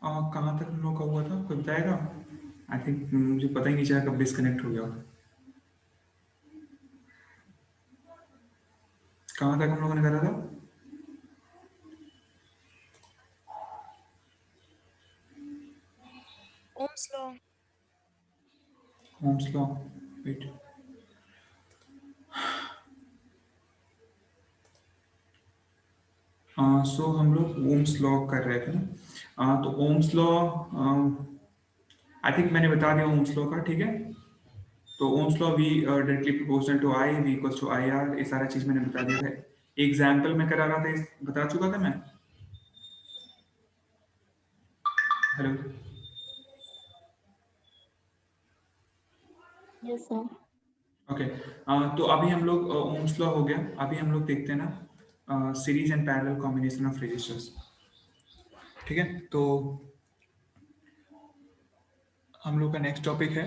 कहाँ तक हम लोग का हुआ था, कोई बताएगा? आई थिंक मुझे पता ही नहीं चला कब डिस्कनेक्ट हो गया। कहाँ तक हम लोगों ने करा था? Ohm's law. Ohm's law. Wait. So हम लोग ओम्स लॉ कर रहे थे ना। तो ओम्स लॉ आई थिंक मैंने बता दिया ओम्स लॉ का, ठीक है। तो Ohm's law V directly proportional to I, V equals to I R, ये सारा चीज मैंने बता दिया था। एग्जाम्पल में करा रहा था, बता चुका था मैं। हेलो। Yes sir. ओके। तो अभी हम लोग ओम्स लॉ हो गया, अभी हम लोग देखते हैं ना series and parallel combination of resistors. ठीक है, तो हम लोग का नेक्स्ट टॉपिक है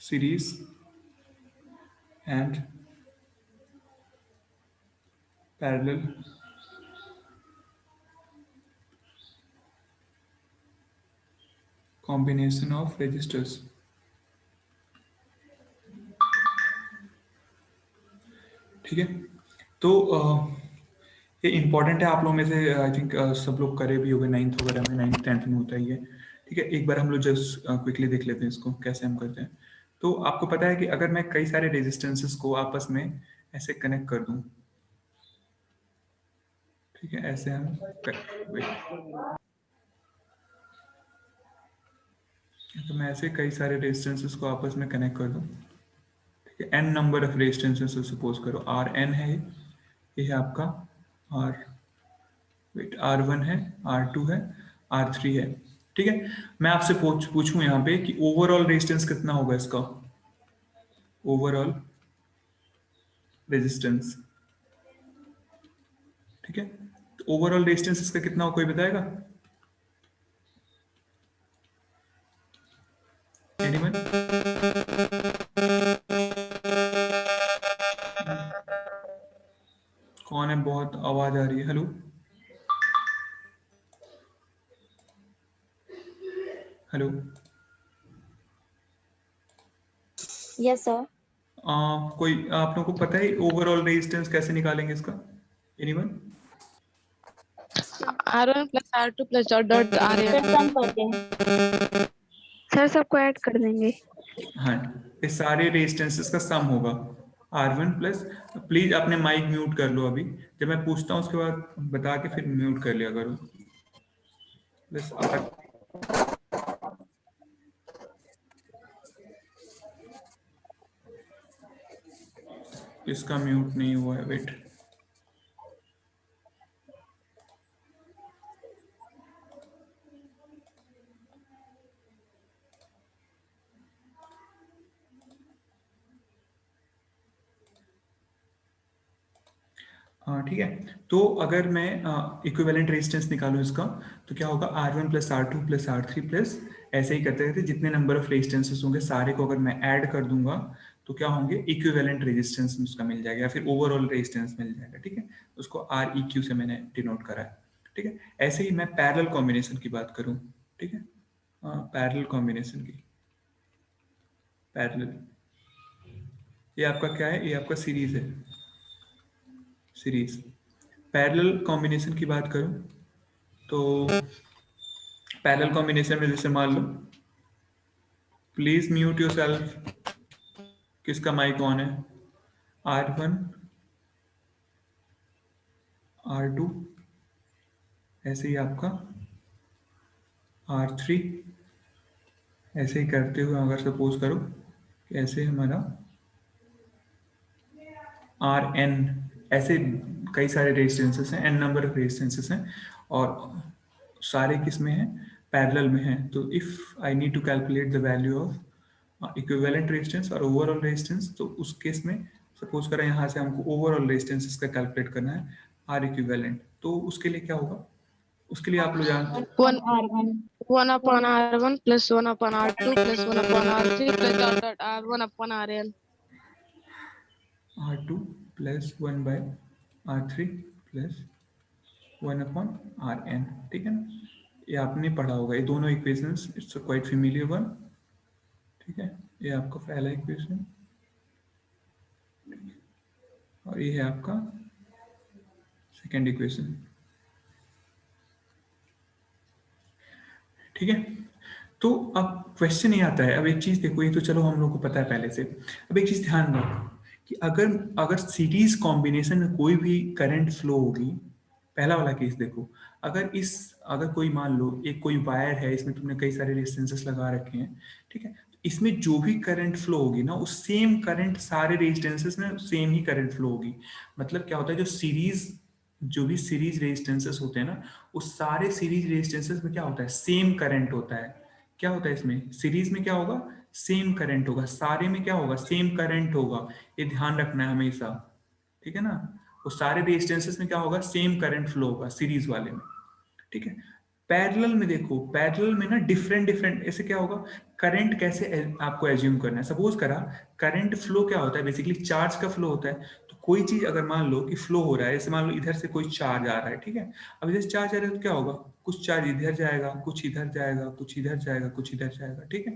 series and parallel combination of resistors. ठीक है, तो ये इंपॉर्टेंट है, आप लोगों में से आई थिंक सब लोग करे भी होंगे, 9th वगैरह में, 9th 10th में होता ही है। ठीक है, एक बार हम लोग जस्ट क्विकली देख लेते हैं इसको कैसे हम करते हैं। तो आपको पता है कि अगर मैं कई सारे रेजिस्टेंसेस को आपस में ऐसे कनेक्ट कर दूं, ठीक है, ऐसे हम wait, तो मैं ऐसे कई सारे रेजिस्टेंसेस को आपस में कनेक्ट कर दूं, ठीक है, n number of resistances suppose करो, Rn है, ये है आपका R, वेट, R1 है, R2 है, R3 है। ठीक है, मैं आपसे पूछूं यहाँ पे कि ओवरऑल रेजिस्टेंस कितना होगा इसका, ओवरऑल रेजिस्टेंस। ठीक है, तो ओवरऑल रेजिस्टेंस इसका कितना हो, कोई बताएगा? एनीवन? कौन है, बहुत आवाज आ रही है, हेलो हेलो। Yes sir. कोई आप लोगों को पता है ओवरऑल रेजिस्टेंस कैसे निकालेंगे इसका, anyone? R1 plus R2 plus dot dot फिर RN। सम करते हैं। सर सबको ऐड कर देंगे। हाँ, इस सारे रेजिस्टेंसेस का सम होगा R1 प्लस, प्लीज अपने माइक म्यूट कर लो अभी, जब मैं पूछता हूँ उसके बाद बता के फिर म्यूट कर लिया करो प्लस R। इसका म्यूट नहीं हुआ है, वेट। हाँ ठीक है, तो अगर मैं इक्विवेलेंट रेजिस्टेंस निकालूं इसका, तो क्या होगा, R1 plus R2 plus R3 plus, ऐसे ही करते करते जितने नंबर ऑफ रेजिस्टेंसेस होंगे सारे को अगर मैं ऐड कर दूंगा तो क्या होंगे, इक्विवेलेंट रेजिस्टेंस उसका मिल जाएगा, या फिर ओवरऑल रेजिस्टेंस मिल जाएगा। ठीक है, उसको REQ से मैंने डिनोट करा है। ठीक है, ऐसे ही मैं पैरेलल कॉम्बिनेशन की बात करूं, ठीक है, पैरेलल कॉम्बिनेशन की, पैरेलल, ये आपका क्या है, ये आपका सीरीज है, सीरीज। पैरेलल कॉम्बिनेशन की बात करूं तो पैरेलल कॉम्बिनेशन में जैसे मान लो, प्लीज म्यूट योर सेल्फ, किसका माइक ऑन है, R1 R2, ऐसे ही आपका R3, ऐसे ही करते हुए अगर सपोज करो कि ऐसे हमारा Rn, ऐसे कई सारे रेजिस्टेंसेस हैं, n नंबर ऑफ रेजिस्टेंसेस हैं, और सारे किस में हैं, पैरेलल में हैं। तो if I need to calculate the value of equivalent resistance और ओवरऑल रेजिस्टेंस, तो उस केस में सपोज करें यहाँ से हमको ओवरऑल रेजिस्टेंस इसका कैलकुलेट करना है, R इक्विवेलेंट, तो उसके लिए क्या होगा, उसके लिए आप लोग जानते हैं, one R1 1 upon R1 plus 1 upon R2 plus 1 upon R3 plus dot dot R1 upon RN। R2 plus 1 by R3 plus 1 upon Rn। ठीक है ना, ये आपने पढ़ा होगा, ये दोनों equations, it's quite familiar one. ठीक है, ये आपका पहला इक्वेशन और ये है आपका सेकेंड इक्वेशन। ठीक है, तो अब क्वेश्चन ये आता है, अब एक चीज देखो, ये तो चलो हम लोग को पता है पहले से। अब एक चीज ध्यान रखो कि अगर अगर सीरीज कॉम्बिनेशन में कोई भी करंट फ्लो होगी, पहला वाला केस देखो, अगर कोई मान लो एक कोई वायर है, इसमें तुमने कई सारे रेजिस्टेंसेस लगा रखे हैं, ठीक है, तो इसमें जो भी करंट फ्लो होगी ना, उस सेम करंट सारे रेजिस्टेंसेस में सेम ही करंट फ्लो होगी। मतलब क्या होता है, जो भी सीरीज रेजिस्टेंसेस होते हैं ना, उस सारे सीरीज रेजिस्टेंसेस में क्या होता है, सेम करंट होता है। क्या होता है इसमें, सीरीज में क्या होगा, सेम करंट होगा, सारे में क्या होगा, सेम करंट होगा। ये ध्यान रखना है हमेशा, ठीक है ना। वो सारे रेजिस्टेंसेस में क्या होगा, सेम करंट फ्लो होगा सीरीज वाले में। ठीक है, पैरेलल में देखो, पैरेलल में ना डिफरेंट डिफरेंट ऐसे क्या होगा, करंट कैसे आपको एज्यूम करना है। सपोज करा, करंट फ्लो क्या होता है, बेसिकली चार्ज का फ्लो होता है। तो कोई चीज अगर मान लो कि फ्लो हो रहा है, जैसे मान लो इधर से कोई चार्ज आ रहा है, ठीक है, अब इधर से चार्ज आ रहा है तो क्या होगा, कुछ चार्ज इधर जाएगा, कुछ इधर जाएगा, कुछ इधर जाएगा, कुछ इधर जाएगा। ठीक है,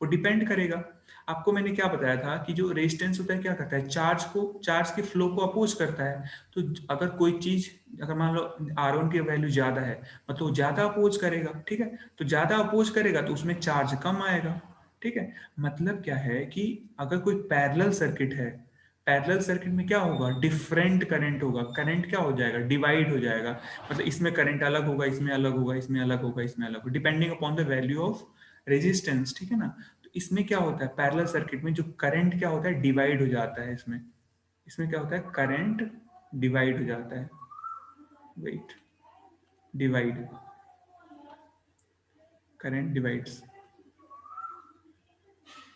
वो डिपेंड करेगा। आपको मैंने क्या बताया था कि जो रेजिस्टेंस होता है क्या करता है, चार्ज के फ्लो को अपोज करता है। तो अगर कोई चीज, अगर मान लो R1 की वैल्यू ज्यादा है, मतलब ज्यादा अपोज करेगा। ठीक है, तो ज्यादा अपोज करेगा तो उसमें चार्ज कम आएगा। ठीक है, मतलब क्या है कि अगर कोई पैरेलल सर्किट है, पैरेलल सर्किट में क्या होगा, डिफरेंट करंट होगा, करंट क्या हो जाएगा, डिवाइड हो जाएगा। मतलब इसमें करंट अलग होगा, इसमें अलग होगा, इसमें अलग होगा, इसमें अलग होगा, depending upon the value of resistance. ठीक है ना, तो इसमें क्या होता है, पैरेलल सर्किट में जो करंट क्या होता है, डिवाइड हो जाता है। इसमें इसमें क्या होता है, करंट डिवाइड हो जाता है। Wait, divide, current divides.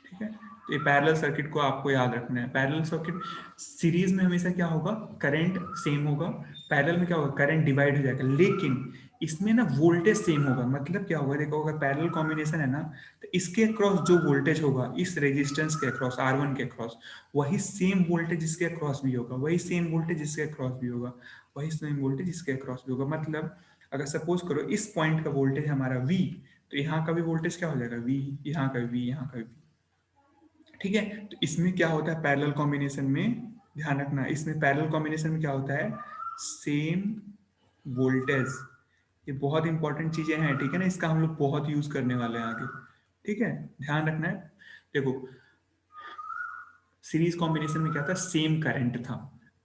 ठीक है, तो ये पैरेलल सर्किट को आपको याद रखना है। पैरेलल सर्किट, सीरीज में हमेशा क्या होगा, करंट सेम होगा, पैरेलल में क्या होगा, करंट डिवाइड हो जाएगा, लेकिन इसमें ना वोल्टेज सेम होगा। मतलब क्या होगा, देखो अगर पैरेलल कॉम्बिनेशन है ना, तो इसके अक्रॉस जो वोल्टेज होगा, इस रेजिस्टेंस के अक्रॉस, R1 के अक्रॉस, वही सेम वोल्टेज इसके अक्रॉस भी होगा, वही सेम वोल्टेज इसके अक्रॉस भी होगा, वही सेम वोल्टेज इसके अक्रॉस भी होगा। मतलब अगर सपोज करो इस पॉइंट का वोल्टेज हमारा V, तो यहाँ का भी वोल्टेज क्या हो जाएगा, V, यहाँ का भी V, यहाँ का भी। ठीक है, तो इसमें क्या होता है पैरेलल कॉम्बिनेशन में, ध्यान रखना, इसमें पैरेलल कॉम्बिनेशन में क्या होता है, सेम वोल्टेज। ये बहुत इंपॉर्टेंट चीजें हैं, ठीक है ना, इसका हम लोग बहुत यूज करने वाले हैं आगे। ठीक है, ध्यान रखना है। देखो, सीरीज कॉम्बिनेशन में क्या था, सेम करंट था,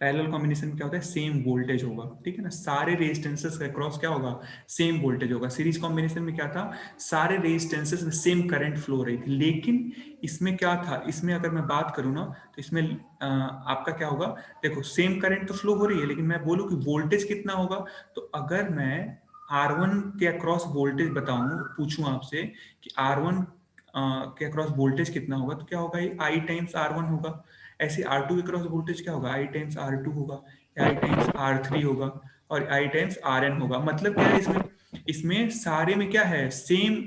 पैरेलल कॉम्बिनेशन में क्या होता है, सेम वोल्टेज होगा। ठीक है ना, सारे रेजिस्टेंसेस के अक्रॉस क्या होगा, सेम वोल्टेज होगा। सीरीज कॉम्बिनेशन में क्या था, सारे रेजिस्टेंसेस में सेम करंट फ्लो हो रही थी। लेकिन इसमें क्या था, इसमें अगर मैं बात करूं ना, तो इसमें आपका क्या होगा, देखो सेम करंट तो फ्लो हो रही है, लेकिन मैं बोलूं कि वोल्टेज कितना होगा, तो अगर मैं R1 के अक्रॉस वोल्टेज बताऊं, पूछूं आपसे कि R1 के अक्रॉस वोल्टेज कितना होगा, तो क्या होगा, ये I टाइम्स R1 होगा। ऐसे R2 के अक्रॉस वोल्टेज क्या होगा, I टाइम्स R2 होगा, I टाइम्स R3 होगा, और I टाइम्स RN होगा। मतलब क्या है, इसमें इसमें सारे में क्या है, सेम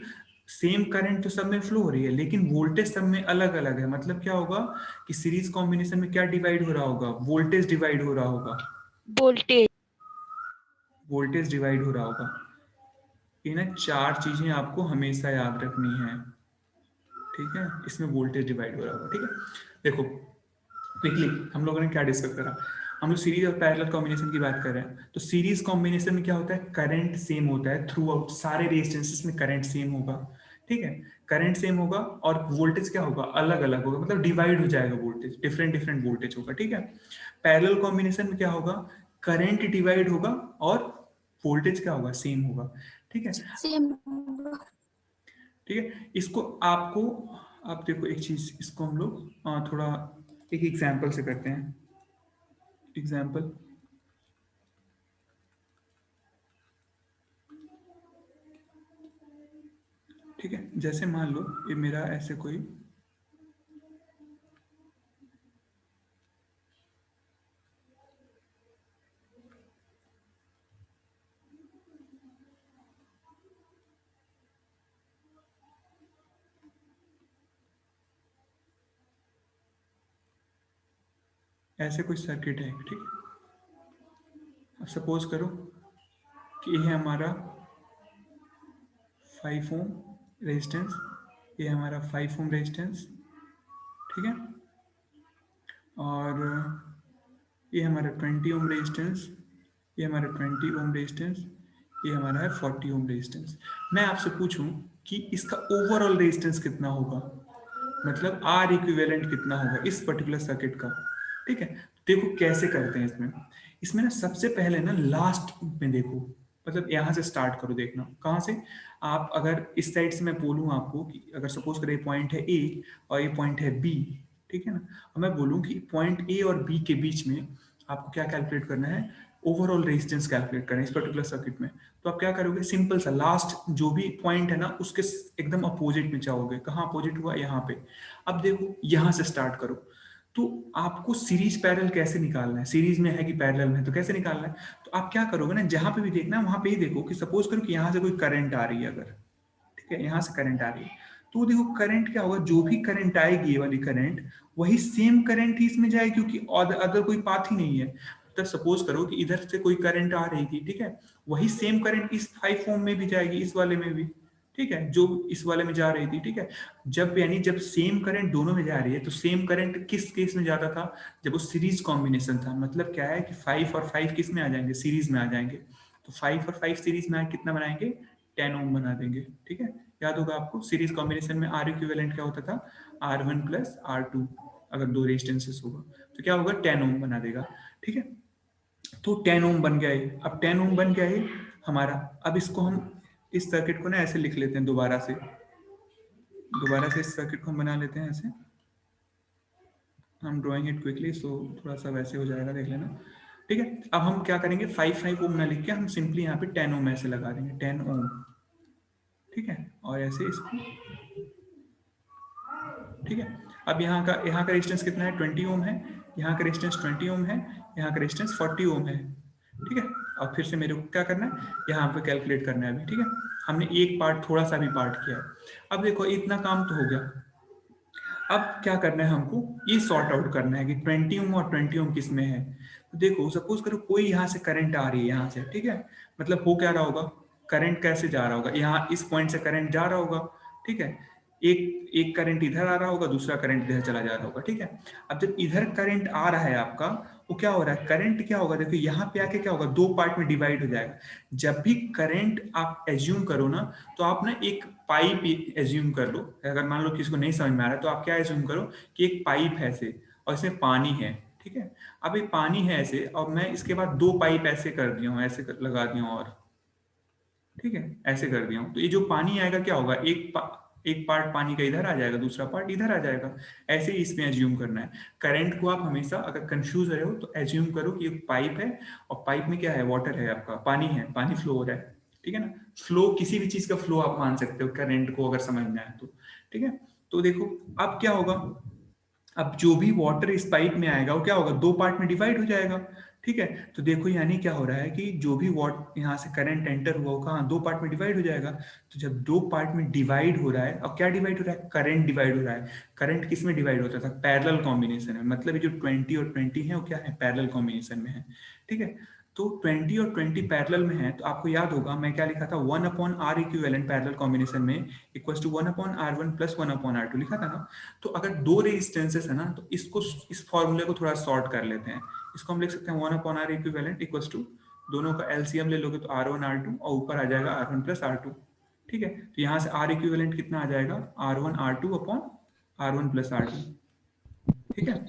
सेम करंट तो सब में फ्लो हो रही है, लेकिन वोल्टेज सब में अलग अलग है। मतलब क्या होगा कि सीरीज कॉम्बिनेशन में क्या डिवाइड हो रहा होगा, वोल्टेज डिवाइड हो रहा होगा, वोल्टेज। वोल्टेज डिवाइड हो रहा होगा। ये ना चार चीजें आपको हमेशा याद रखनी है। ठीक है, इसमें वोल्टेज डिवाइड हो रहा होगा। ठीक है, देखो क्विकली हम लोगों ने क्या डिस्कस करा, हम लोग सीरीज और पैरेलल कॉम्बिनेशन की बात कर रहे हैं। तो सीरीज कॉम्बिनेशन में क्या होता है, करंट सेम होता है थ्रू आउट, सारे रेजिस्टेंसेस में करंट सेम होगा। ठीक है, करंट सेम होगा और वोल्टेज क्या होगा, अलग अलग होगा, मतलब डिवाइड हो जाएगा वोल्टेज, डिफरेंट डिफरेंट वोल्टेज होगा। ठीक है, पैरेलल कॉम्बिनेशन में क्या होगा, करंट डिवाइड होगा और वोल्टेज क्या होगा, सेम होगा। ठीक है, सेम। ठीक है, इसको आपको, आप देखो एक चीज, इसको हम लोग थोड़ा एक एग्जाम्पल से करते हैं। एग्जाम्पल, ठीक है, जैसे मान लो ये मेरा ऐसे कोई ऐसे कोई सर्किट है। ठीक है, अब सपोज करो कि ये है हमारा 5 ओम रेजिस्टेंस, ये हमारा 5 ओम रेजिस्टेंस, ठीक है, और ये हमारा 20 ओम रेजिस्टेंस, ये हमारा 20 ओम रेजिस्टेंस, ये हमारा है 40 ओम रेजिस्टेंस। मैं आपसे पूछूं कि इसका ओवरऑल रेजिस्टेंस कितना होगा, मतलब आर इक्विवेलेंट कितना होगा इस पर्टिकुलर सर्किट का, ठीक है। देखो कैसे करते हैं इसमें, इसमें ना सबसे पहले ना लास्ट में देखो, मतलब यहाँ से स्टार्ट करो देखना, कहाँ से, आप अगर इस साइड से मैं बोलूँ आपको कि अगर सपोज करें पॉइंट है ए और ये पॉइंट है बी, ठीक है ना, और मैं बोलूँ कि पॉइंट ए और बी के बीच में आपको क्या कैलकुलेट करना है, ओवरऑल रेजिस्टेंस कैलकुलेट करना है इस पर्टिकुलर सर्किट में। तो आप क्या करोगे, सिंपल सा लास्ट जो भी पॉइंट है ना उसके एकदम अपोजिट में जाओगे, कहाँ अपोजिट हुआ, यहाँ पे। अब देखो यहाँ से स्टार्ट करो, तो आपको सीरीज पैरेलल कैसे निकालना है, सीरीज में है कि पैरेलल में, तो कैसे निकालना है, तो आप क्या करोगे ना, जहां पे भी देखना है वहां पे ही देखो कि सपोज करो कि यहाँ से कोई करंट आ रही है अगर, ठीक है, यहाँ से करंट आ रही है, तो देखो करंट क्या होगा, जो भी करंट आएगी ये वाली करंट, वही सेम करंट ही इसमें जाएगी, क्योंकि अदर कोई पाथ ही नहीं है। तो सपोज करो कि इधर से कोई करंट आ रही थी, ठीक है, वही सेम करंट इस 5 ओम में भी जाएगी, इस वाले में भी, ठीक है, जो इस वाले में जा रही थी, ठीक है। जब यानी जब सेम करंट दोनों में जा रही है, तो सेम करंट किस केस में जाता था, जब वो सीरीज कॉम्बिनेशन था, मतलब क्या है कि 5 और 5 किस में आ जाएंगे, सीरीज में आ जाएंगे। तो 5 और 5 सीरीज में कितना बनाएंगे, 10 ओम बना देंगे, ठीक है। याद होगा आपको सीरीज कॉम्बिनेशन में आर इक्विवेलेंट क्या होता था, R1 प्लस R2, अगर दो रेजिस्टेंसेस होगा तो क्या होगा, 10 ओम बना देगा, ठीक है। तो 10 ओम बन गया है, अब 10 ओम बन गया है हमारा। अब इसको हम इस सर्किट को ना ऐसे लिख लेते हैं, दोबारा से इस सर्किट को हम बना लेते हैं ऐसे, हम ड्राइंग इट क्विकली, सो थोड़ा सा वैसे हो जाएगा, देख लेना, ठीक है। अब हम क्या करेंगे, 5 ओम ना लिख के हम सिंपली यहाँ पे 10 ओम ऐसे लगा देंगे, 10 ओम, ठीक है, और ऐसे इसको, ठीक है। अब यहाँ का रेजिस्टेंस कितना है, 20 ओम है, यहाँ का रेजिस्टेंस 20 ओम है, यहाँ का रेजिस्टेंस 40 ओम है, ठीक है। और फिर से मेरे को क्या करना है, यहाँ पे कैलकुलेट करना है अभी, ठीक है। हमने एक पार्ट, थोड़ा सा भी पार्ट किया है। अब देखो इतना काम तो हो गया, अब क्या करना है हमको, ये सॉर्ट आउट करना है कि 20 ओम और 20 ओम किस में है। तो देखो सपोज करो कोई यहाँ से करंट आ रही है, यहाँ से, ठीक है, मतलब हो क्या रहा होगा, करंट कैसे जा रहा होगा, यहाँ इस पॉइंट से करंट जा रहा होगा, ठीक है, एक करंट इधर आ रहा होगा, दूसरा करंट इधर चला जा रहा होगा, ठीक है। अब जब इधर करंट आ रहा है आपका, वो क्या हो रहा है, करंट क्या होगा, देखो यहाँ पे आके क्या होगा, दो पार्ट में डिवाइड हो जाएगा। जब भी करंट आप एज्यूम करो ना, तो आप ना एक पाइप एज्यूम कर लो, अगर मान लो किसी को नहीं समझ में आ रहा है, तो आप क्या एज्यूम करो कि एक पाइप है ऐसे, और इसमें पानी है, ठीक है। अब ये पानी है ऐसे, और मैं इसके बाद दो पाइप ऐसे कर दिया हूँ, ऐसे लगा दिया हूँ, और ठीक है, ऐसे कर दिया हूँ, तो ये जो पानी आएगा क्या होगा, एक पार्ट पानी का इधर आ जाएगा, दूसरा पार्ट इधर आ जाएगा। ऐसे ही इसमें एज्यूम करना है। करंट को आप हमेशा अगर कंफ्यूज रहे हो तो एज्यूम करो कि एक पाइप है, और पाइप में क्या है, वाटर है, आपका पानी है, पानी फ्लो हो रहा है, ठीक है ना। फ्लो किसी भी चीज का फ्लो आप मान सकते हो करंट को अगर समझ में आए तो, ठीक है। तो देखो अब क्या होगा, अब जो भी वाटर इस पाइप में आएगा वो क्या होगा, दो पार्ट में डिवाइड हो जाएगा, ठीक है। तो देखो यानी क्या हो रहा है कि जो भी वाट यहाँ से करंट एंटर हुआ वो कहाँ, दो पार्ट में डिवाइड हो जाएगा। तो जब दो पार्ट में डिवाइड हो रहा है, अब क्या डिवाइड हो रहा है, करंट डिवाइड हो रहा है। करंट किस में डिवाइड होता था, पैरेलल कॉम्बिनेशन है, मतलब ये जो 20 और 20 है वो क्या है, पैरेलल कॉम्बिनेशन में है, ठीक है। तो 20 और 20 पैरेलल में है, तो आपको याद होगा मैं क्या लिखा था, 1/R इक्विवेलेंट पैरेलल कॉम्बिनेशन में equals to 1/R1 plus 1/R2 लिखा था ना। तो अगर दो रेजिस्टेंसेस है ना, तो इसको, इस फॉर्मूले को थोड़ा शॉर्ट कर लेते हैं। इसको हम लिख सकते हैं 1/R इक्विवेलेंट इक्वल्स टू, दोनों का एलसीएम ले लोगे तो R1 R2, और ऊपर आ जाएगा R1 प्लस R2, ठीक है। तो यहाँ से R इक्विवेलेंट कितना आ जाएगा, R1 R2 upon R1 plus R2, ठीक है।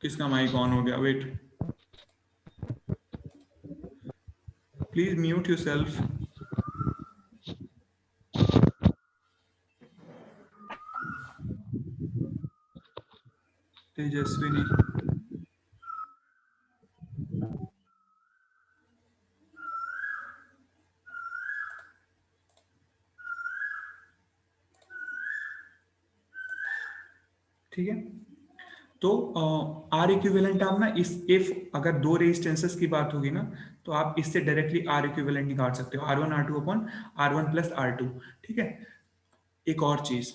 किसका माइक ऑन हो गया, wait, please mute yourself. Tejaswini, ठीक है। तो आर इक्विवेलेंट आप ना इस, इफ अगर दो रेजिस्टेंसेस की बात होगी ना, तो आप इससे डायरेक्टली आर इक्विवेलेंट निकाल सकते हो, R1 R2 upon R1 plus R2, ठीक है। एक और चीज,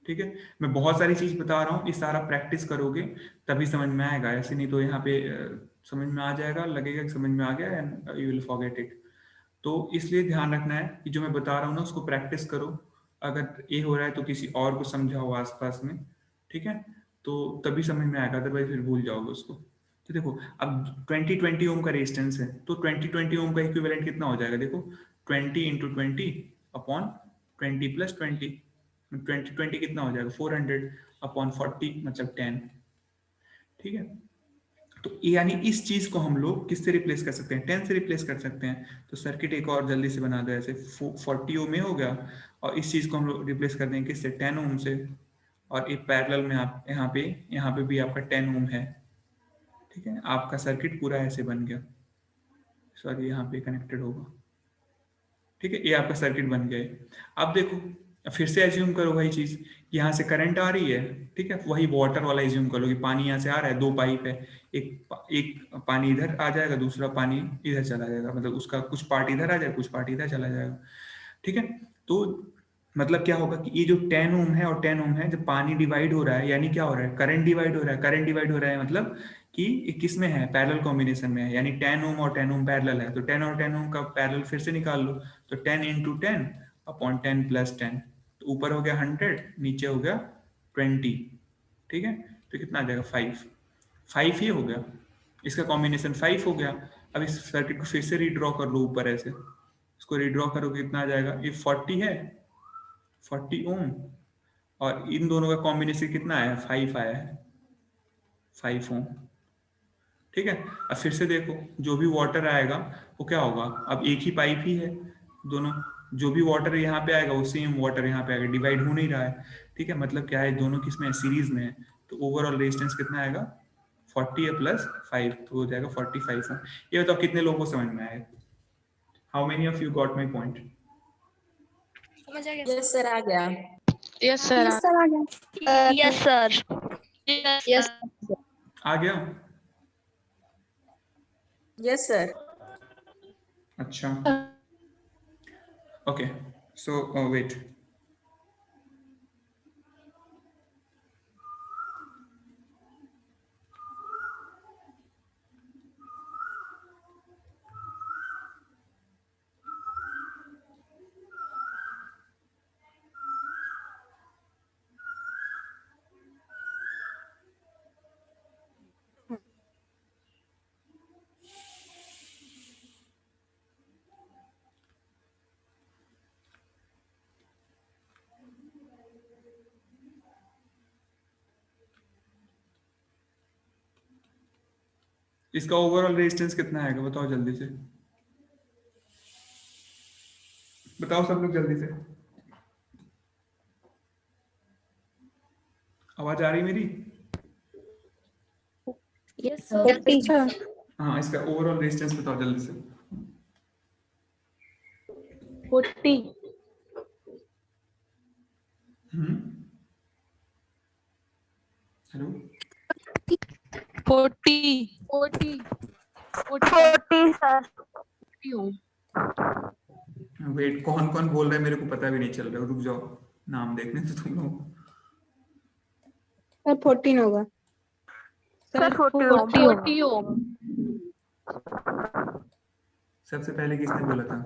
ठीक है, मैं बहुत सारी चीज बता रहा हूँ, इस सारा प्रैक्टिस करोगे तभी समझ में आएगा, ऐसे नहीं तो यहाँ पे समझ में आ जाएगा, लगेगा कि समझ में आ गया and you will forget it. तो इसलिए ध्यान रखना है कि जो मैं बता रहा हूँ ना उसको प्रैक्टिस करो। अगर ये हो रहा है तो किसी और को समझाओ आसपास में, ठीक है, तो तभी समझ में आएगा, अदरवाइज फिर भूल जाओगे उसको। तो देखो अब 20 ओम का रेजिस्टेंस है, तो 20 ओम का इक्विवेलेंट कितना हो जाएगा, देखो 20 इंटू 20 अपॉन 20 प्लस 20, 20 कितना हो जाएगा 400 अपॉन 40 मतलब 10, ठीक है। तो यानी इस चीज को हम लोग किससे रिप्लेस कर सकते हैं, 10 से रिप्लेस कर सकते हैं। तो सर्किट एक और जल्दी से बना दो, ऐसे 40 ओम में हो गया, और इस चीज को हम लोग रिप्लेस कर देंगे किससे, 10 ओम से, और एक पैरेलल में आप यहाँ पे भी आपका 10 ओम है, ठीक है। आपका सर्किट पूरा ऐसे बन गया, सॉरी यहाँ पे कनेक्टेड होगा, ठीक है, ये आपका सर्किट बन गया है। अब देखो फिर से एज्यूम करो वही चीज, यहाँ से करंट आ रही है, ठीक है, वही वाटर वाला एज्यूम कर लो कि पानी यहाँ से आ रहा है, दो पाइप है, एक पानी इधर आ जाएगा, दूसरा पानी इधर चला जाएगा, मतलब उसका कुछ पार्ट इधर आ जाएगा, कुछ पार्ट इधर चला जाएगा, ठीक है। तो मतलब क्या होगा कि ये जो 10 ओम है और 10 ओम है, जब पानी डिवाइड हो रहा है यानी क्या हो रहा है, करंट डिवाइड हो रहा है, करंट डिवाइड हो रहा है मतलब कि किस में है, पैरेलल कॉम्बिनेशन में है, यानी 10 ओम और 10 ओम पैरेलल है, तो 10 और 10 ओम का पैरेलल फिर से निकाल लो, तो 10 इंटू 10 अपॉन 10 प्लस 10, तो ऊपर हो गया 100, नीचे हो गया 20, ठीक है, तो कितना आ जाएगा 5 ही हो गया, इसका कॉम्बिनेशन 5 हो गया। अब इस सर्किट को फिर से रीड्रॉ कर लो ऊपर ऐसे, इसको रीड्रॉ करोगे कितना आ जाएगा, ये 40 है, 40 ओम, और इन दोनों का कॉम्बिनेशन कितना आया, 5 आया है, 5 ओम, ठीक है। अब फिर से देखो जो भी वाटर आएगा वो क्या होगा, अब एक ही पाइप ही है दोनों, जो भी वाटर यहाँ पे आएगा वो सेम वाटर यहाँ पे आएगा, डिवाइड हो नहीं रहा है, ठीक है, मतलब क्या है, दोनों किसमें सीरीज में है, तो ओवरऑल रेजिस्टेंस कितना आएगा 40 है प्लस 5, तो हो जाएगा 45 ओम। ये बताओ कितने लोगों को समझ में आया, how many of you got my point. समझ आ गया यस सर, आ गया। Yes sir. यस सर, आ गया। Yes sir. यस आ गया, यस सर। अच्छा, ओके, सो वेट, इसका ओवरऑल रेजिस्टेंस कितना आएगा बताओ जल्दी से, बताओ सब लोग जल्दी से, आवाज आ रही मेरी, यस सर। हाँ इसका ओवरऑल रेजिस्टेंस बताओ जल्दी से, 40। Hello, 40 sir. वेट कौन कौन बोल रहा है मेरे को पता भी नहीं चल रहा है, रुक जाओ नाम देखने तो तुम लोग, सर 14 होगा। सर 40 ओम। सबसे पहले किसने बोला था,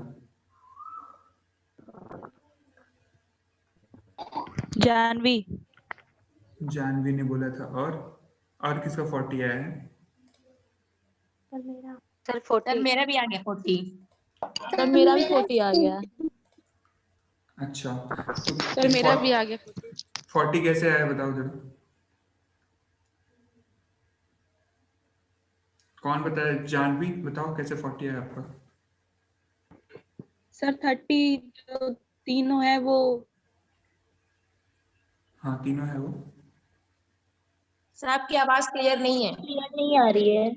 जानवी। जानवी ने बोला था, और किसका 40 आया है, सर 40। सर मेरा भी आ गया 40। सर मेरा भी 40 आ गया। अच्छा तो सर मेरा भी आ गया 40 कैसे आया बताओ जरा, कौन बताया, जानवी बताओ कैसे 40 आया आपका, सर 30 जो तीनों है वो। हाँ तीनों है वो, सर आपकी आवाज क्लियर नहीं है। क्लियर नहीं आ रही है।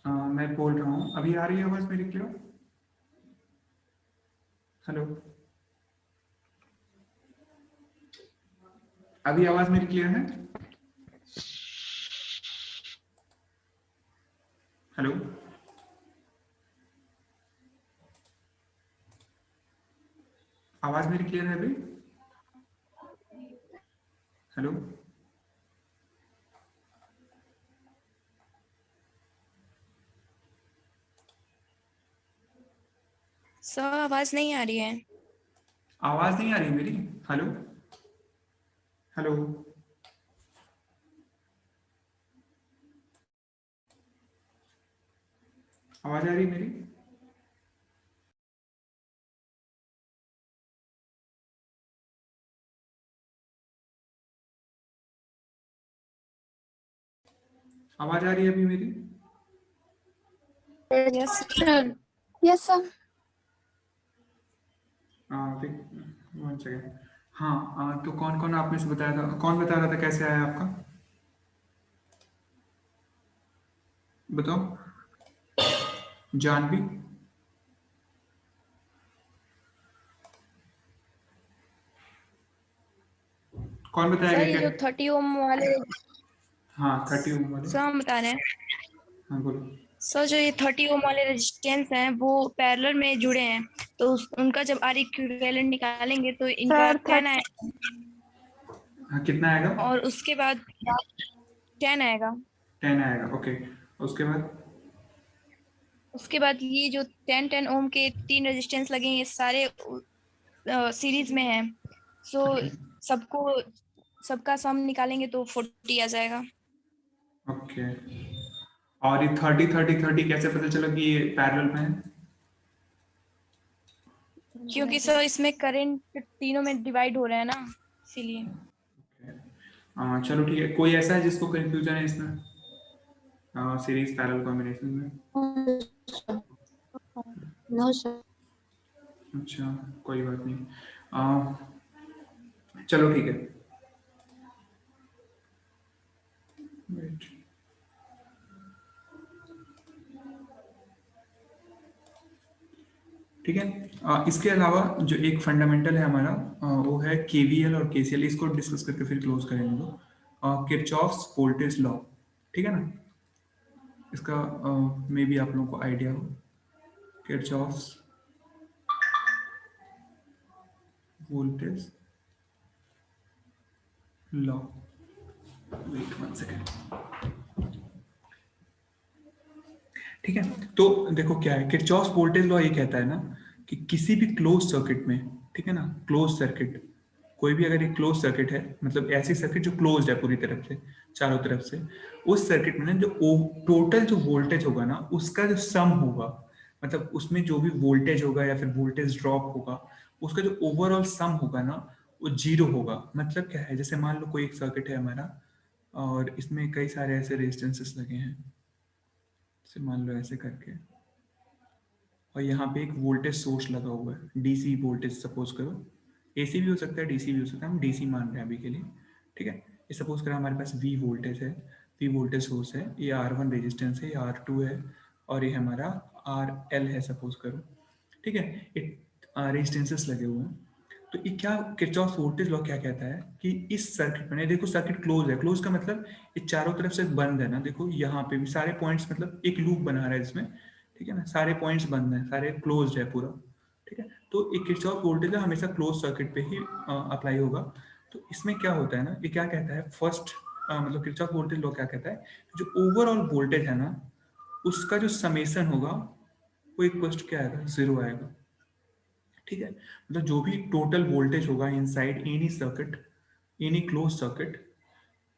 मैं बोल रहा हूँ, अभी आ रही है आवाज मेरी क्लियर, हेलो, अभी आवाज मेरी क्लियर है, हेलो, आवाज मेरी क्लियर है अभी, हेलो, सर आवाज नहीं आ रही है। आवाज नहीं आ रही मेरी? हेलो हेलो, आवाज आ रही मेरी? आवाज आ रही है अभी मेरी? Yes sir yes sir. One second. हाँ तो कौन कौन आपने से बताया था, कौन बता रहा था कैसे आया आपका, बताओ। जानवी, कौन बताएगा सर, ये क्या? जो 30 ओम वाले हाँ 30 ओम वाले, सर हम बता रहे हैं। हाँ बोलो। सर जो ये 30 ओम वाले रेजिस्टेंस हैं वो पैरेलल में जुड़े हैं, तो उनका जब आर इक्विवेलेंट निकालेंगे तो इनका सर 10 आएगा, हाँ कितना आएगा? और उसके बाद 10 आएगा। 10 आएगा, ओके। उसके बाद उसके बाद ये जो 10 ओम के 3 रेजिस्टेंस लगे हैं, ये सारे सीरीज में हैं। सो सबको सबका सम निकालेंगे तो 40 आ जाएगा। ओके। और ये 30 कैसे पता चला कि ये पैरेलल में है? क्योंकि सर इसमें करंट तीनों में डिवाइड हो रहा है ना, इसीलिए। चलो ठीक है, कोई ऐसा है जिसको कंफ्यूजन है इसमें सीरीज पैरेलल कॉम्बिनेशन में? No sir. अच्छा कोई बात नहीं, चलो ठीक है। Wait. ठीक है, इसके अलावा जो एक फंडामेंटल है हमारा वो है केवीएल और केसीएल, इसको डिस्कस करके फिर क्लोज करेंगे लोग। किरचॉफ्स वोल्टेज लॉ, ठीक है ना, इसका मे बी आप लोगों को आइडिया हो। Kirchhoff's voltage law, wait 1 second. ठीक है, तो देखो क्या है, किरचॉफ्स वोल्टेज लॉ ये कहता है ना कि किसी भी क्लोज सर्किट में, ठीक है ना, क्लोज सर्किट, कोई भी अगर एक क्लोज सर्किट है, मतलब ऐसी सर्किट जो क्लोज्ड है पूरी तरफ से, चारों तरफ से, उस सर्किट में ना जो टोटल जो वोल्टेज होगा ना, उसका जो सम होगा, मतलब उसमें जो भी वोल्टेज होगा या फिर वोल्टेज ड्रॉप होगा, उसका जो ओवरऑल सम होगा ना, वो 0 होगा। मतलब क्या है, जैसे मान लो कोई एक सर्किट है हमारा और इसमें कई सारे ऐसे रेजिस्टेंसेस लगे हैं, जैसे मान लो ऐसे करके, और यहाँ पे एक वोल्टेज सोर्स लगा हुआ है, डीसी वोल्टेज सपोज करो, एसी भी हो सकता है डीसी भी हो सकता है, हम डीसी मान रहे हैं अभी के लिए, ठीक है। ये सपोज करो हमारे पास वी वोल्टेज है, वी वोल्टेज सोर्स है, ये R1 रेजिस्टेंस है, ये R2 है, और ये हमारा RL है सपोज करो, ठीक है। ये रेजिस्टेंसेस लगे हुए हैं। तो ये क्या, किरचॉफ वोल्टेज लॉ क्या कहता है कि इस सर्किट में, देखो सर्किट क्लोज है, क्लोज का मतलब ये चारों तरफ से बंद है ना, देखो यहाँ पे भी सारे पॉइंट्स, मतलब एक लूप बना रहा है इसमें, ठीक है ना, सारे पॉइंट्स बंद हैं, सारे क्लोज्ड है पूरा, ठीक है। तो एक किरचॉफ वोल्टेज हमेशा क्लोज सर्किट पे ही अप्लाई होगा। तो इसमें क्या होता है ना, ये क्या कहता है फर्स्ट, मतलब किरचॉफ वोल्टेज लॉ क्या कहता है, जो ओवरऑल वोल्टेज है ना, उसका जो समेशन होगा वो इक्वल टू क्या आएगा, 0 आएगा, ठीक है। मतलब जो भी टोटल वोल्टेज होगा inside any circuit, any close circuit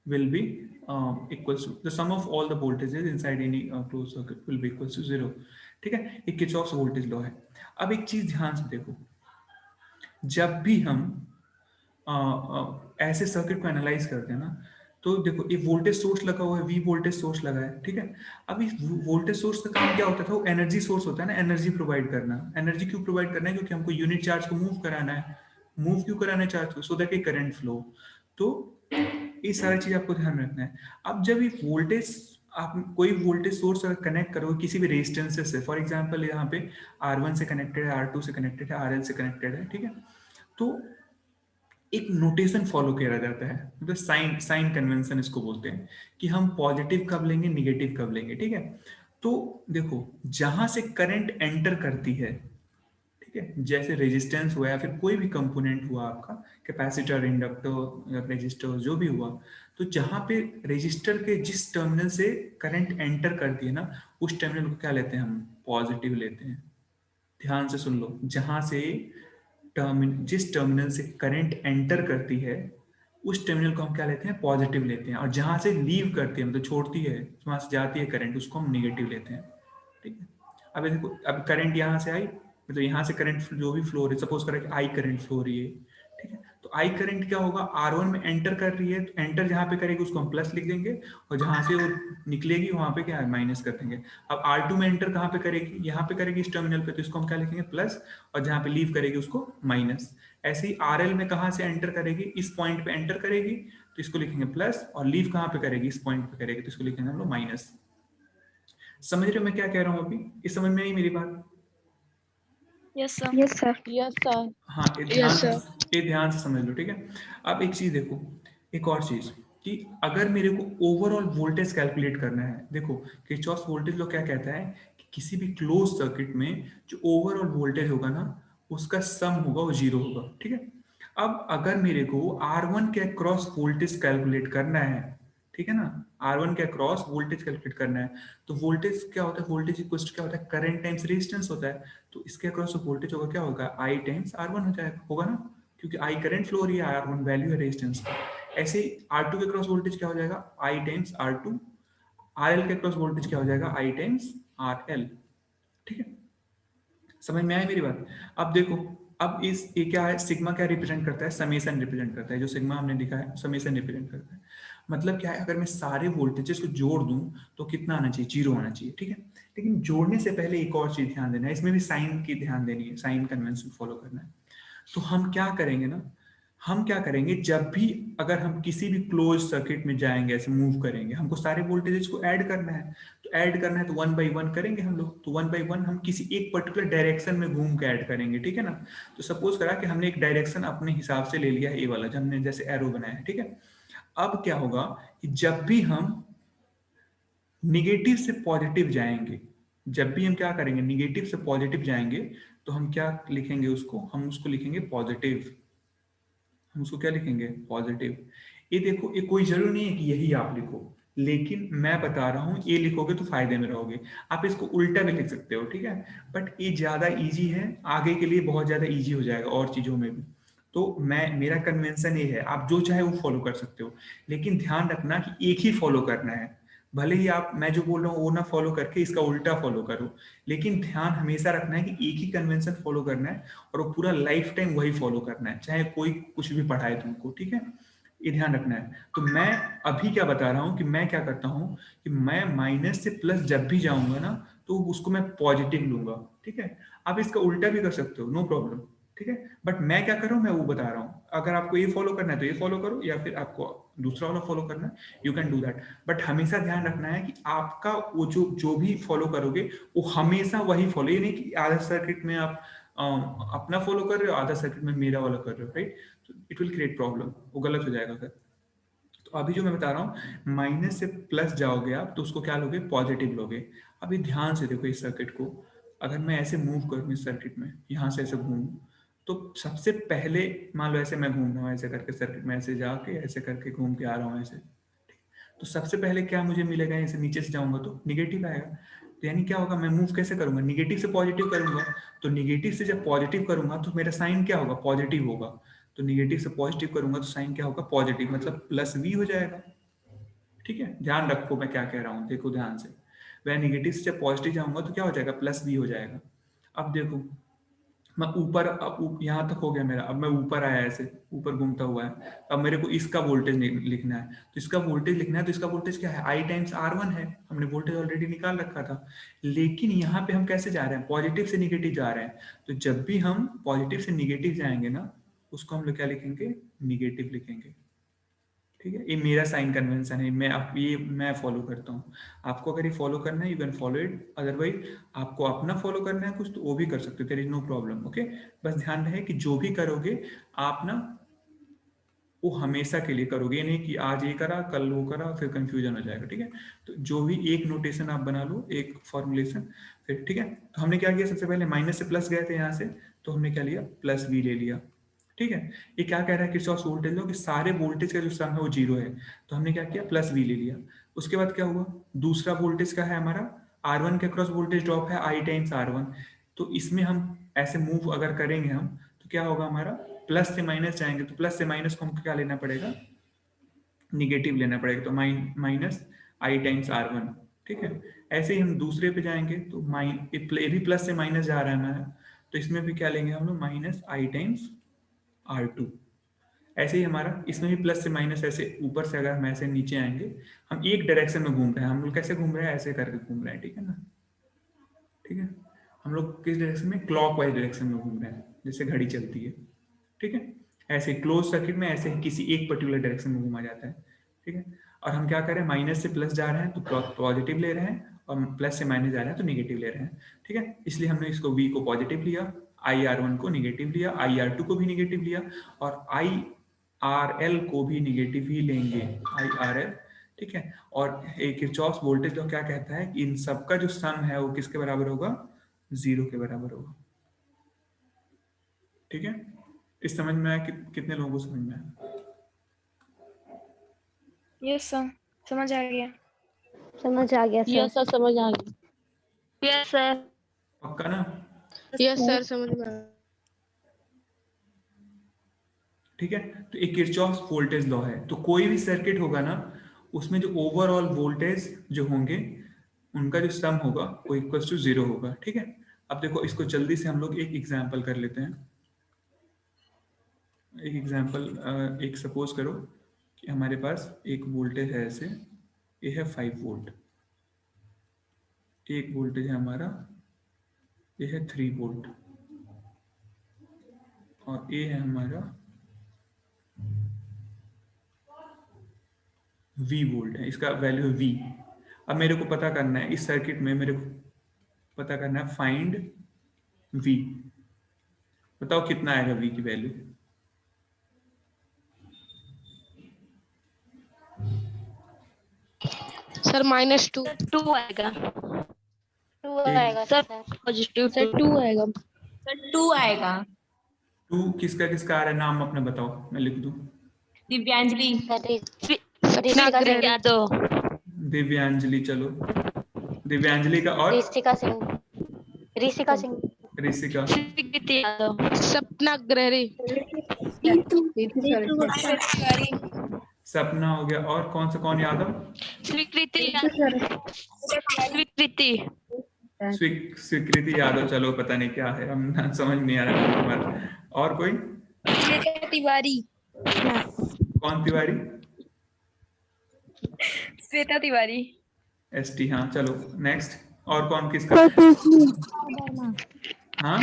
will be equals to the sum of all the voltages inside any closed circuit will be equals to 0, ठीक है। एक किरचॉफ्स वोल्टेज लॉ है। अब एक चीज ध्यान से देखो, जब भी हम ऐसे सर्किट को एनालाइज करते हैं ना, तो देखो एक वोल्टेज सोर्स लगा हुआ है, वी वोल्टेज सोर्स लगा है, ठीक है। अब इस वोल्टेज सोर्स का काम क्या होता था, वो एनर्जी सोर्स होता है ना, एनर्जी प्रोवाइड करना। एनर्जी क्यों प्रोवाइड करना है, क्योंकि हमको यूनिट चार्ज को मूव कराना है, मूव क्यों कराना है चार्ज को, so that A current flow. तो ये सारी चीज आपको ध्यान रखना है। अब जब ये वोल्टेज, आप कोई वोल्टेज सोर्स अगर कनेक्ट करोगे किसी भी रेजिस्टेंस से, फॉर एग्जांपल यहाँ पे R1 से कनेक्टेड है, R2 से कनेक्टेड है, RL से कनेक्टेड है, ठीक है। तो एक नोटेशन फॉलो किया जाता है, मतलब साइन साइन कन्वेंशन इसको बोलते हैं, कि हम पॉजिटिव कब लेंगे, निगेटिव कब लेंगे, ठीक है। तो देखो जहां से करंट एंटर करती है, ठीक है, जैसे रेजिस्टेंस हुआ या फिर कोई भी कंपोनेंट हुआ आपका, कैपेसिटर, इंडक्टर, रेजिस्टर, जो भी हुआ, तो जहां पे रेजिस्टर के जिस टर्मिनल से करंट एंटर करती है ना, उस टर्मिनल को क्या लेते हैं हम, पॉजिटिव लेते हैं, ध्यान से सुन लो, जहां से जिस टर्मिनल से करंट एंटर करती है उस टर्मिनल को हम क्या लेते हैं, पॉजिटिव लेते हैं, और जहां से लीव करती है मतलब छोड़ती है, वहां से जाती है करंट, उसको हम नेगेटिव लेते हैं। ठीक है, अब देखो, अब करंट यहाँ से आई, मतलब यहाँ से करंट जो भी फ्लो हो रही है, सपोज करें कि आई करंट फ्लो हो रही है, ठीक है, तो आई करंट क्या होगा, R1 में एंटर कर रही है, तो एंटर जहां पे करेगी उसको हम प्लस लिख देंगे, और जहां से वो निकलेगी वहां पे क्या है, माइनस कर देंगे। अब R2 में एंटर कहां पे करेगी, यहाँ पे करेगी इस टर्मिनल पे, तो इसको हम क्या लिखेंगे, प्लस, और जहां पे लीव करेगी उसको माइनस। ऐसे ही RL में कहां से एंटर करेगी, इस पॉइंट पे एंटर करेगी, तो इसको लिखेंगे प्लस, और लीव कहां पे करेगी, इस पॉइंट पे करेगी, तो इसको लिखेंगे हम लोग माइनस। समझ रहे हो मैं क्या कह रहा हूं अभी, इस समझ में आई मेरी बात? Yes sir. Yes sir. हाँ, Yes, sir. ये ध्यान से समझ लो, ठीक है। अब एक चीज देखो, एक और चीज, कि अगर मेरे को ओवरऑल वोल्टेज कैलकुलेट करना है, देखो किरचॉफ वोल्टेज लॉ क्या कहता है कि किसी भी क्लोज सर्किट में जो ओवरऑल वोल्टेज होगा ना, उसका सम होगा वो 0 होगा, ठीक है। अब अगर मेरे को R1 के अक्रॉस वोल्टेज कैलकुलेट करना है, ठीक है ना, R1 के अक्रॉस वोल्टेज कैलकुलेट करना है, तो वोल्टेज क्या होता है, वोल्टेज इक्वल टू क्या होता है, करंट टाइम्स रेजिस्टेंस होता है। तो इसके अक्रॉस जो वोल्टेज होगा क्या होगा, I टाइम्स R1 हो जाएगा, होगा ना, क्योंकि I करंट फ्लो हो रही है, R1 वैल्यू है रेजिस्टेंस का। ऐसे ही R2 के अक्रॉस वोल्टेज क्या हो जाएगा, I टाइम्स R2, RL के अक्रॉस वोल्टेज क्या हो जाएगा, I टाइम्स RL, ठीक है। समझ में आया मेरी बात? अब देखो, अब इस ये क्या है, सिग्मा क्या रिप्रेजेंट करता है, समेशन रिप्रेजेंट करता है, जो सिग्मा हमने लिखा है समेशन रिप्रेजेंट करता है। मतलब क्या है, अगर मैं सारे वोल्टेजेस को जोड़ दूं तो कितना आना चाहिए, 0 आना चाहिए, ठीक है। लेकिन जोड़ने से पहले एक और चीज ध्यान देना है, इसमें भी साइन की ध्यान देनी है, साइन कन्वेंशन फॉलो करना है। तो हम क्या करेंगे ना, हम क्या करेंगे, जब भी अगर हम किसी भी क्लोज सर्किट में जाएंगे, ऐसे मूव करेंगे, हमको सारे वोल्टेजेस को ऐड करना है, तो ऐड करना है तो 1 बाई 1 करेंगे हम लोग, तो 1 बाई 1 हम किसी एक पर्टिकुलर डायरेक्शन में घूम के ऐड करेंगे, ठीक है ना। तो सपोज करा कि हमने एक डायरेक्शन अपने हिसाब से ले लिया है, ए वाला जो हमने जैसे एरो बनाया है, ठीक है। अब क्या होगा कि जब भी हम निगेटिव से पॉजिटिव जाएंगे, जब भी हम क्या करेंगे, निगेटिव से पॉजिटिव जाएंगे, तो हम क्या लिखेंगे उसको, हम उसको लिखेंगे पॉजिटिव, हम उसको क्या लिखेंगे, पॉजिटिव। ये देखो, ये कोई जरूरी नहीं है कि यही आप लिखो, लेकिन मैं बता रहा हूं, ये लिखोगे तो फायदे में रहोगे। आप इसको उल्टा भी लिख सकते हो, ठीक है, बट ये ज्यादा इजी है, आगे के लिए बहुत ज्यादा इजी हो जाएगा और चीजों में भी। तो मेरा कन्वेंशन ये है, आप जो चाहे वो फॉलो कर सकते हो, लेकिन ध्यान रखना कि एक ही फॉलो करना है। भले ही आप, मैं जो बोल रहा हूँ वो ना फॉलो करके इसका उल्टा फॉलो करो, लेकिन ध्यान हमेशा रखना है कि एक ही कन्वेंशन फॉलो करना है, और वो पूरा लाइफ टाइम वही फॉलो करना है, चाहे कोई कुछ भी पढ़ाए तुमको, ठीक है, ये ध्यान रखना है। तो मैं अभी क्या बता रहा हूँ कि मैं क्या करता हूँ कि मैं माइनस से प्लस जब भी जाऊंगा ना, तो उसको मैं पॉजिटिव लूंगा, ठीक है। आप इसका उल्टा भी कर सकते हो, नो प्रॉब्लम, ठीक है, बट मैं क्या कर रहा हूँ, मैं वो बता रहा हूँ। अगर आपको ये फॉलो करना है तो ये फॉलो करो, या फिर आपको दूसरा वाला फॉलो करना है, you can do that. But हमेशा ध्यान रखना है कि आपका वो जो भी फॉलो करोगे वो हमेशा वही फॉलो, ये नहीं कि आधा सर्किट में आप अपना फॉलो कर रहे हो, आधा सर्किट में मेरा वाला कर रहे हो, राइट। तो इट विल क्रिएट प्रॉब्लम, वो गलत हो जाएगा फिर। तो अभी जो मैं बता रहा हूँ, माइनस से प्लस जाओगे आप तो उसको क्या लोगे, पॉजिटिव लोगे। अभी ध्यान से देखो इस सर्किट को, अगर मैं ऐसे मूव करूँ इस सर्किट में, यहाँ से ऐसे घूमूं, तो सबसे पहले मान लो ऐसे मैं घूम रहा हूँ, ऐसे करके सर्किट में ऐसे जाके ऐसे करके घूम के आ रहा हूँ ऐसे, तो सबसे पहले क्या मुझे मिलेगा, ऐसे नीचे से जाऊंगा तो निगेटिव आएगा। तो यानी क्या होगा, मैं मूव कैसे करूंगा, निगेटिव से पॉजिटिव करूंगा, तो निगेटिव से जब पॉजिटिव करूंगा तो मेरा साइन क्या होगा, पॉजिटिव होगा। तो निगेटिव से पॉजिटिव करूंगा तो साइन क्या होगा, पॉजिटिव, मतलब प्लस वी हो जाएगा, ठीक है। ध्यान रखो मैं क्या कह रहा हूँ, देखो ध्यान से, मैं निगेटिव से जब पॉजिटिव जाऊंगा तो क्या हो जाएगा, प्लस वी हो जाएगा। अब देखो, मैं ऊपर, अब यहाँ तक हो गया मेरा, अब मैं ऊपर आया ऐसे, ऊपर घूमता हुआ है, अब मेरे को इसका वोल्टेज लिखना है, तो इसका वोल्टेज लिखना है, तो इसका वोल्टेज क्या है, आई टाइम्स R1 है, हमने वोल्टेज ऑलरेडी निकाल रखा था। लेकिन यहाँ पे हम कैसे जा रहे हैं, पॉजिटिव से निगेटिव जा रहे हैं, तो जब भी हम पॉजिटिव से निगेटिव जाएंगे ना, उसको हम लोग क्या लिखेंगे, निगेटिव लिखेंगे, ठीक है। ये मेरा साइन कन्वेंशन है, मैं फॉलो करता हूँ। आपको अगर ये फॉलो करना है you can follow it, otherwise आपको अपना फॉलो करना है कुछ तो वो भी कर सकते हो, there is no problem, okay. बस ध्यान रहे कि जो भी करोगे आप ना, वो हमेशा के लिए करोगे, नहीं कि आज ये करा कल वो करा फिर कंफ्यूजन हो जाएगा, ठीक है। तो जो भी एक नोटेशन आप बना लो, एक फॉर्मुलेशन, फिर ठीक है। तो हमने क्या किया, सबसे पहले माइनस से प्लस गए थे यहाँ से, तो हमने क्या लिया, प्लस वी ले लिया, ठीक है। ये क्या कह रहा है किरचॉफ वोल्टेज लॉ कि सारे वोल्टेज का जो सम है वो 0 है, तो हमने क्या किया, प्लस वी ले लिया। उसके बाद क्या हुआ, दूसरा वोल्टेज का है हमारा, R1 के अक्रॉस वोल्टेज ड्रॉप है I टाइम्स R1, तो इसमें हम ऐसे मूव अगर करेंगे हम तो क्या होगा हमारा, प्लस से माइनस जाएंगे तो प्लस से माइनस को हमको क्या लेना पड़ेगा, निगेटिव लेना पड़ेगा, तो माइनस आई टाइम्स R1, ठीक है। ऐसे ही हम दूसरे पे जाएंगे तो ये भी प्लस से माइनस जा रहा है हमारा, तो इसमें भी क्या लेंगे हम लोग, माइनस आई टाइम्स R2। ऐसे ही हमारा इसमें भी प्लस से माइनस, ऐसे ऊपर से अगर हम ऐसे नीचे आएंगे, हम एक डायरेक्शन में घूम रहे हैं, हम लोग कैसे घूम रहे हैं, ऐसे करके घूम रहे हैं, ठीक है ना, ठीक है। हम लोग किस डायरेक्शन में, क्लॉकवाइज डायरेक्शन में घूम रहे हैं, जैसे घड़ी चलती है, ठीक है। ऐसे क्लोज सर्किट में ऐसे किसी एक पर्टिकुलर डायरेक्शन में घूमा जाता है, ठीक है। और हम क्या करें, माइनस से प्लस जा रहे हैं तो पॉजिटिव ले रहे हैं, और प्लस से माइनस जा रहे हैं तो नेगेटिव ले रहे हैं, ठीक है। इसलिए हमने इसको V को पॉजिटिव लिया, IR1 को नेगेटिव लिया, IR2 को भी नेगेटिव लिया, और IRL को भी नेगेटिव ही लेंगे, IRL, ठीक है। और एक किरचॉफ वोल्टेज लॉ क्या कहता है कि इन सबका जो सम है वो किसके बराबर होगा, 0 के बराबर होगा, ठीक है। इस समझ में आया, कितने लोगों को समझ में आया? यस सर, समझ आ गया। समझ आ गया सर। यस सर, समझ आ गया। Yes sir. पक्का ना? यस सर, समझ में आया। ठीक है। तो एक किरचॉफ वोल्टेज लॉ है, तो कोई भी सर्किट होगा ना, उसमें जो ओवरऑल वोल्टेज जो होंगे उनका जो सम होगा वो इक्वल टू 0 होगा, ठीक है। अब देखो इसको जल्दी से हम लोग एक एग्जांपल कर लेते हैं। एक एग्जांपल, एक सपोज करो कि हमारे पास एक वोल्टेज है ऐसे, ये है 5 वोल्ट, एक वोल्टेज है हमारा, ये है 3 वोल्ट, और ये है हमारा V वोल्ट है, इसका वैल्यू है V। अब मेरे को पता करना है, इस सर्किट में मेरे को पता करना है फाइंड V। बताओ कितना आएगा V की वैल्यू? सर -2। 2 आएगा। 2 एक- आएगा सर सर। पॉजिटिव सर 2 आएगा। सर 2 आएगा। 2 किसका किसका आ रहा है, नाम अपने बताओ, मैं लिख दूं। दिव्यांजलि। सपना ऋषिका ग्रहण। यादव, दिव्यांजलि, चलो दिव्यांजलि का, और ऋषिका सिंह। ऋषिका सिंह। ऋषिका, स्वीकृति यादव, सपना ग्रहणी। तिवारी, सपना हो गया, और कौन यादव? स्वीकृति यादव, स्वीकृति, स्वीकृति यादव, चलो पता नहीं क्या है, हम समझ नहीं आ रहा हमारा। और कोई? श्वेता तिवारी, कौन तिवारी? श्वेता तिवारी, ST, हाँ चलो नेक्स्ट। और कौन किसका? हाँ,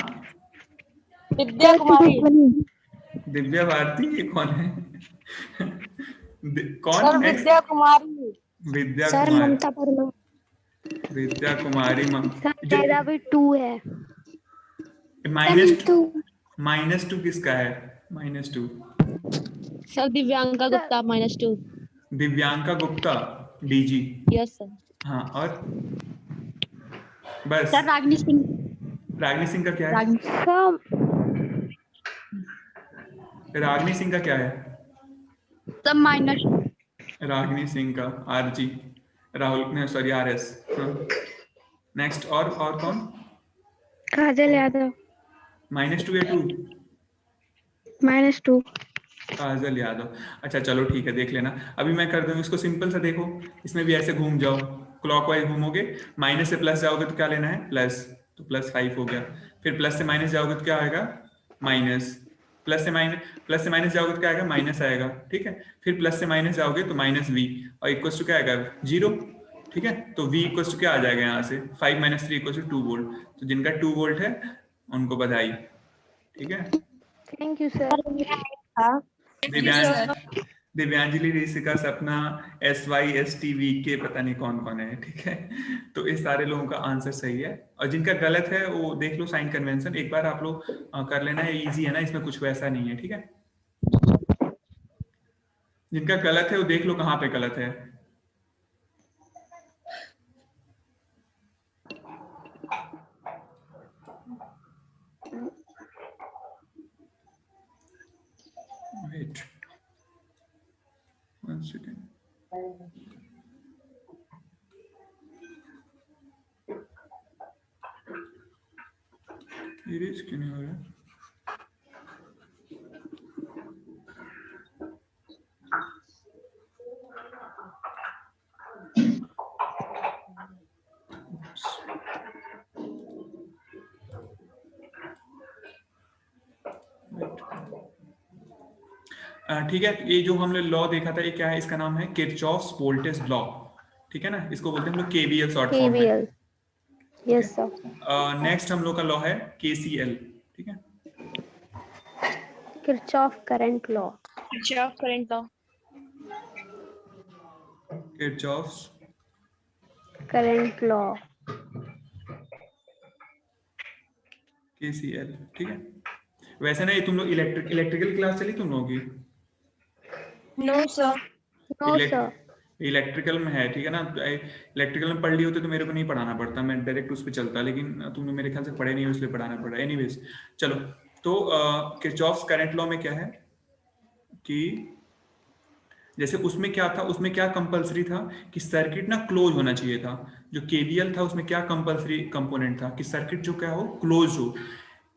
विद्या कुमारी। दिव्या भारती, ये कौन है? कौन सर नेक्स्ट? विद्या कुमारी। विद्या सर कुमारी, ममता वर्मा। विद्या कुमारी मेरा भी 2 है। -2 किसका है? -2 sir Divyanka Gupta -2। Divyanka Gupta, DG। Yes sir. हाँ, और बस? सर रागिनी सिंह। रागिनी सिंह का क्या है? रागिनी सिंह का क्या है? सब -2। रागिनी सिंह का RG, Rahul, sorry RS। Next, और कौन? काजल यादव। -2 या 2? -2। काजल यादव। अच्छा चलो ठीक है, देख लेना। अभी मैं कर दूं इसको सिंपल सा, देखो इसमें भी ऐसे घूम जाओ, क्लॉकवाइज घूमोगे, माइनस से प्लस जाओगे तो क्या लेना है, प्लस, तो +5 हो गया। फिर प्लस से माइनस जाओगे तो क्या आएगा, माइनस। प्लस से माइनस जाओगे तो क्या आएगा, माइनस आएगा, ठीक है। फिर प्लस से माइनस जाओगे तो -V, और इक्वल टू क्या आएगा, 0, ठीक है। तो V इक्वल टू क्या आ जाएगा यहाँ से, 5 - 3 इक्वल टू 2 वोल्ट। तो जिनका 2 वोल्ट है उनको बधाई, ठीक है। Thank you sir. Divyanjali, Rishika, Sapna, SY, ST, VK, पता नहीं कौन कौन है, ठीक है। तो इस सारे लोगों का आंसर सही है, और जिनका गलत है वो देख लो साइन कन्वेंशन, एक बार आप लोग कर लेना है, इजी है ना, इसमें कुछ वैसा नहीं है, ठीक है। जिनका गलत है वो देख लो कहाँ पे गलत है। Wait. 1 second. सीरीज क्यों नहीं हो रहा? ठीक है, ये जो हमने लॉ देखा था ये क्या है? इसका नाम है किरचॉफ्स वोल्टेज लॉ, ठीक है ना? इसको बोलते हैं हम लोग केवीएल शॉर्ट फॉर्म में। KVL. Yes, sir. नेक्स्ट हम लोग का लॉ है केसीएल, ठीक है? Kirchhoff current law. Kirchhoff current law. Kirchhoff's Current law. KCL, ठीक है? वैसे ना ये तुम लोग इलेक्ट्रिकल क्लास चली तुम लोगों की? No sir. No, sir. Electrical में है, ठीक है ना? इलेक्ट्रिकल में पढ़ ली होती तो मेरे को नहीं पढ़ाना पड़ता, मैं डायरेक्ट उस पर चलता, लेकिन तुमने मेरे ख्याल से पढ़े नहीं हो इसलिए पढ़ाना पड़ा। एनीवेज चलो, तो किरचॉफ्स करंट लॉ में क्या है कि जैसे उसमें क्या था, उसमें क्या कंपलसरी था कि सर्किट ना क्लोज होना चाहिए था। जो केवीएल था उसमें क्या कंपलसरी कंपोनेंट था कि सर्किट जो क्या हो, क्लोज हो।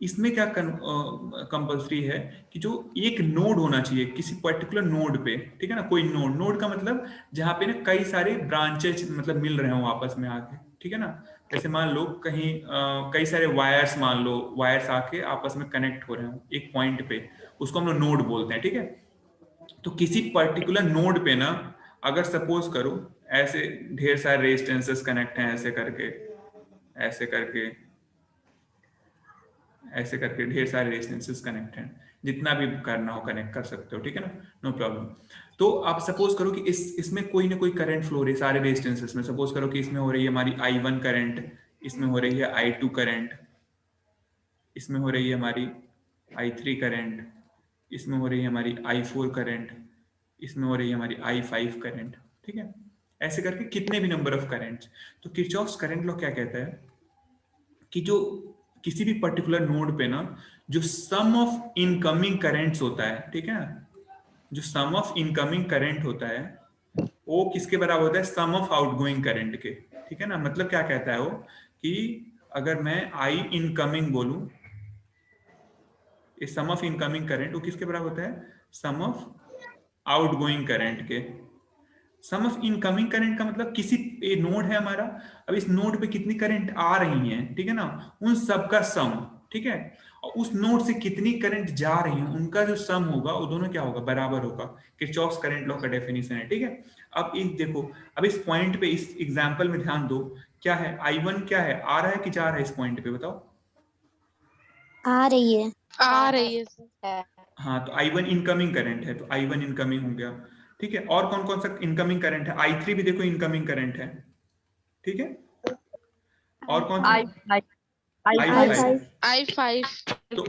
इसमें क्या कंपलसरी है कि जो एक नोड होना चाहिए किसी पर्टिकुलर नोड पे, ठीक है ना? कोई नोड का मतलब जहाँ पे ना कई सारे ब्रांचेस मतलब मिल रहे हो आपस में आके, ठीक है ना? जैसे मान लो कहीं कई सारे वायर्स, मान लो वायर्स आके आपस में कनेक्ट हो रहे हो एक पॉइंट पे, उसको हम लोग नोड बोलते हैं, ठीक है? तो किसी पर्टिकुलर नोड पे ना अगर सपोज करो ऐसे ढेर सारे रेजिस्टेंसेस कनेक्ट हैं, ऐसे करके ऐसे करके ऐसे करके ढेर सारे रेजिस्टेंसेस कनेक्ट हैं, जितना भी करना हो कनेक्ट कर सकते हो, ठीक है ना? No problem. तो आप सपोज करो कि इसमें कोई ना कोई करंट फ्लो रही है सारे रेजिस्टेंसेस में। सपोज करो कि इसमें हो रही है हमारी I1 करंट, इसमें हो रही है I2 करंट, इसमें हो रही है हमारी I3 करंट, इसमें हो रही है हमारी I4 करंट, इसमें हो रही है हमारी I5 करंट, ठीक है? ऐसे करके कितने भी नंबर ऑफ करंट्स। तो किरचॉफ्स करंट लॉ क्या कहता है कि जो किसी भी पर्टिकुलर नोड पे ना जो सम ऑफ इनकमिंग करंट्स होता है, ठीक है ना? जो सम ऑफ इनकमिंग करंट होता है वो किसके बराबर होता है? सम ऑफ आउटगोइंग करंट के, ठीक है ना? मतलब क्या कहता है वो कि अगर मैं आई इनकमिंग बोलूं, ये सम ऑफ इनकमिंग करंट वो किसके बराबर होता है? सम ऑफ आउटगोइंग करंट के। सम ऑफ इनकमिंग करंट का मतलब किसी ये नोड है हमारा, अब इस नोड पे कितनी करंट आ रही हैं, ठीक है ना? उन सब का सम, ठीक है? और उस नोड से कितनी करंट जा रही है उनका जो सम होगा वो दोनों क्या होगा? बराबर होगा। किरचॉफ्स करंट लॉ का डेफिनेशन है, ठीक है? अब एक देखो, अब इस पॉइंट पे इस एग्जांपल में ध्यान दो, क्या है? I1 क्या है? आ रहा है कि जा रहा है? इस पॉइंट पे बताओ। आ रही है। आ रही है सर। हाँ, तो I1 इनकमिंग करंट है, तो I1 इनकमिंग हो गया, ठीक है? और कौन कौन सा इनकमिंग करंट है? I3 भी देखो इनकमिंग करंट है, ठीक है? और कौन सा? I5 I5। I5 तो